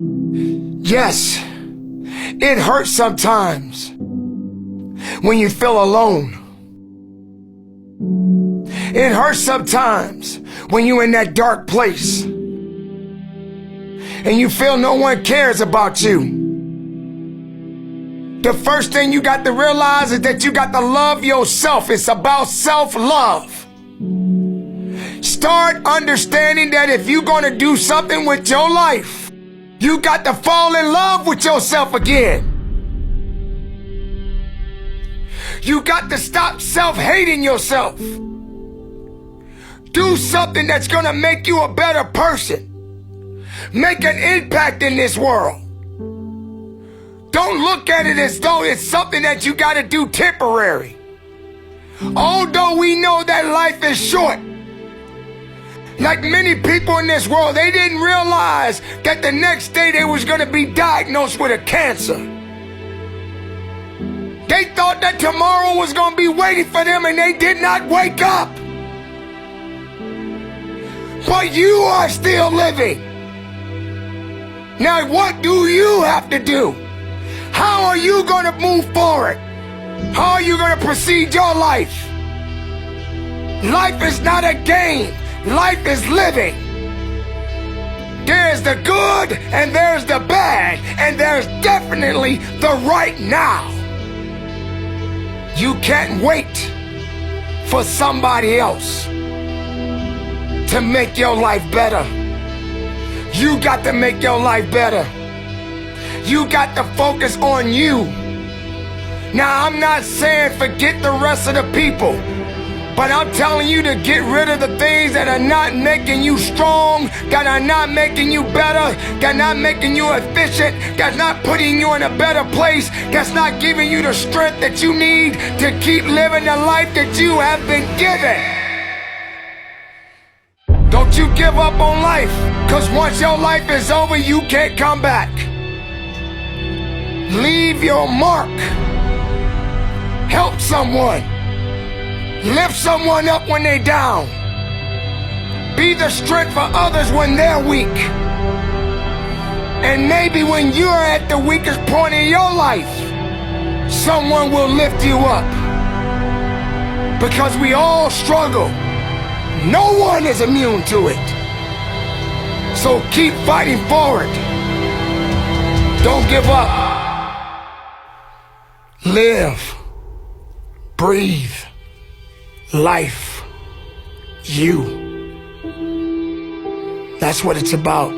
Yes, it hurts sometimes when you feel alone. It hurts sometimes when you're in that dark place and you feel no one cares about you. The first thing you got to realize is that you got to love yourself. It's about self-love. Start understanding that if you're going to do something with your life, you got to fall in love with yourself again. You got to stop self-hating yourself. Do something that's going to make you a better person. Make an impact in this world. Don't look at it as though it's something that you got to do temporary. Although we know that life is short, like many people in this world, they didn't realize that the next day they was going to be diagnosed with a cancer. They thought that tomorrow was going to be waiting for them, and they did not wake up. But you are still living. Now, what do you have to do? How are you going to move forward? How are you going to proceed your life? Life is not a game. Life is living. There's the good and there's the bad, and there's definitely the right now. You can't wait for somebody else to make your life better. You got to make your life better. You got to focus on you. Now, I'm not saying forget the rest of the people, but I'm telling you to get rid of the things that are not making you strong, that are not making you better, that are not making you efficient, that's not putting you in a better place, that's not giving you the strength that you need to keep living the life that you have been given. Don't you give up on life, because once your life is over, you can't come back. Leave your mark. Help someone. Lift someone up when they're down. Be the strength for others when they're weak. And maybe when you're at the weakest point in your life, someone will lift you up. Because we all struggle. No one is immune to it. So keep fighting forward. Don't give up. Live. Breathe. Life. You. That's what it's about.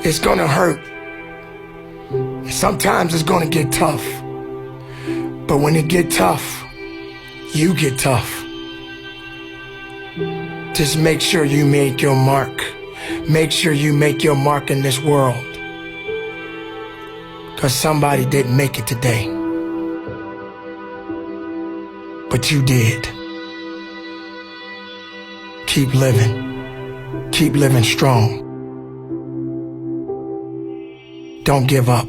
It's gonna hurt. Sometimes it's gonna get tough. But when it get tough, you get tough. Just make sure you make your mark. Make sure you make your mark in this world. Because somebody didn't make it today. But you did. Keep living. Keep living strong. Don't give up.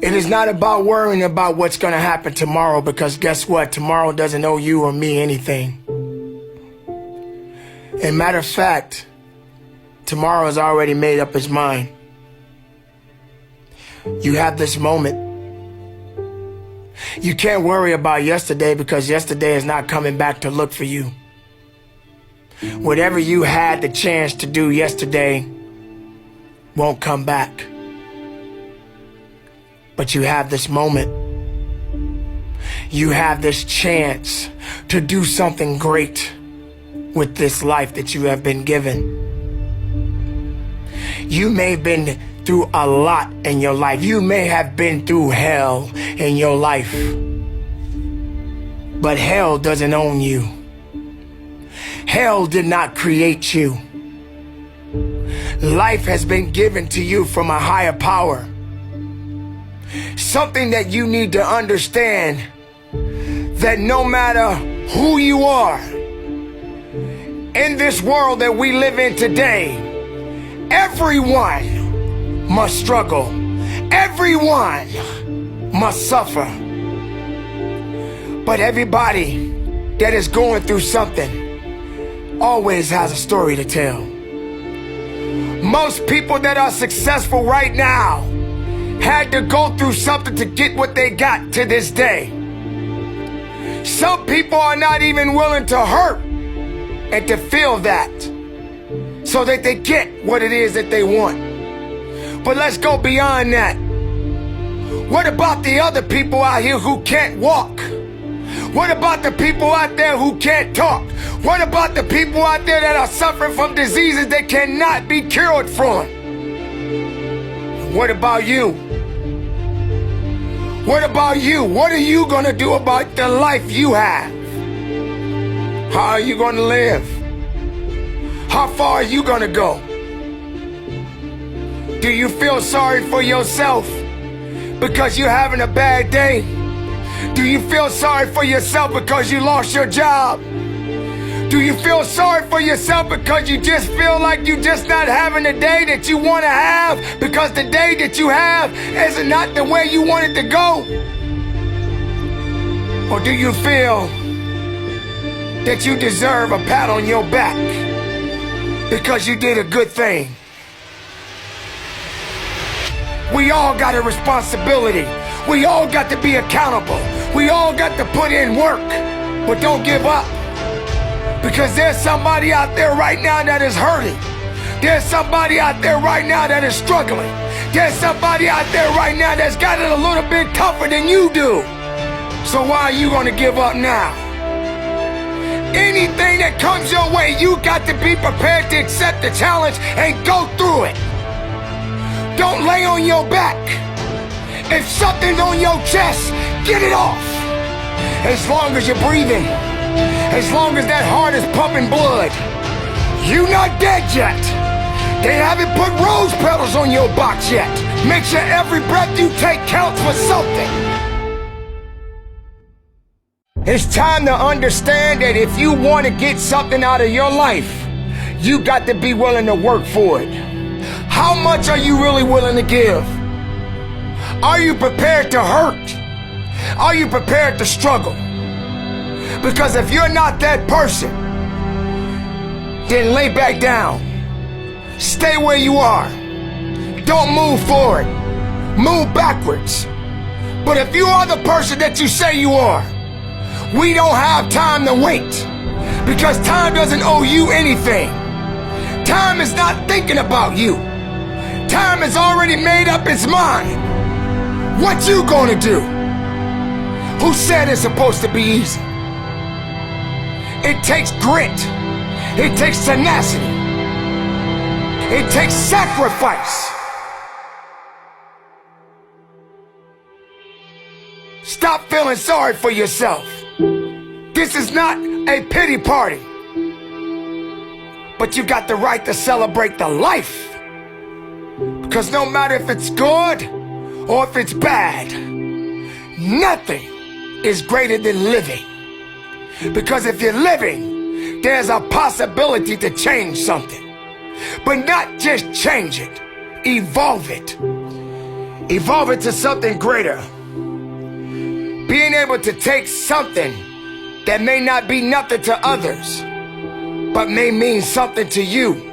It is not about worrying about what's going to happen tomorrow, because guess what? Tomorrow doesn't owe you or me anything. And matter of fact, tomorrow has already made up its mind. You have this moment. You can't worry about yesterday, because yesterday is not coming back to look for you. Whatever you had the chance to do yesterday won't come back. But you have this moment. You have this chance to do something great with this life that you have been given. You may have been through a lot in your life. You may have been through hell in your life. But hell doesn't own you. Hell did not create you. Life has been given to you from a higher power. Something that you need to understand, that no matter who you are, in this world that we live in today, everyone must struggle. Everyone must suffer. But everybody that is going through something always has a story to tell. Most people that are successful right now had to go through something to get what they got to this day. Some people are not even willing to hurt and to feel that so that they get what it is that they want. But let's go beyond that. What about the other people out here who can't walk? What about the people out there who can't talk? What about the people out there that are suffering from diseases that cannot be cured from? What about you? What about you? What are you going to do about the life you have? How are you going to live? How far are you going to go? Do you feel sorry for yourself because you're having a bad day? Do you feel sorry for yourself because you lost your job? Do you feel sorry for yourself because you just feel like you're just not having the day that you want to have because the day that you have is not the way you want it to go? Or do you feel that you deserve a pat on your back because you did a good thing? We all got a responsibility. We all got to be accountable. We all got to put in work, but don't give up. Because there's somebody out there right now that is hurting. There's somebody out there right now that is struggling. There's somebody out there right now that's got it a little bit tougher than you do. So why are you going to give up now? Anything that comes your way, you got to be prepared to accept the challenge and go through it. Don't lay on your back. If something's on your chest, get it off. As long as you're breathing, as long as that heart is pumping blood, you're not dead yet. They haven't put rose petals on your box yet. Make sure every breath you take counts for something. It's time to understand that if you want to get something out of your life, you got to be willing to work for it. How much are you really willing to give? Are you prepared to hurt? Are you prepared to struggle? Because if you're not that person, then lay back down. Stay where you are. Don't move forward. Move backwards. But if you are the person that you say you are, we don't have time to wait. Because time doesn't owe you anything. Time is not thinking about you. Time has already made up its mind. What you gonna do? Who said it's supposed to be easy? It takes grit. It takes tenacity. It takes sacrifice. Stop feeling sorry for yourself. This is not a pity party. But you got the right to celebrate the life. Because no matter if it's good or if it's bad, nothing is greater than living. Because if you're living, there's a possibility to change something. But not just change it, evolve it. Evolve it to something greater. Being able to take something that may not be nothing to others, but may mean something to you.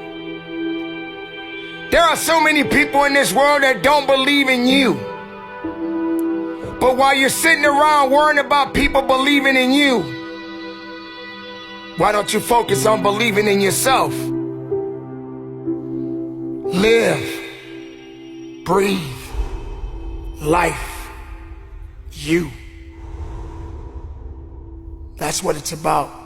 There are so many people in this world that don't believe in you. But while you're sitting around worrying about people believing in you, why don't you focus on believing in yourself? Live, breathe, life, you. That's what it's about.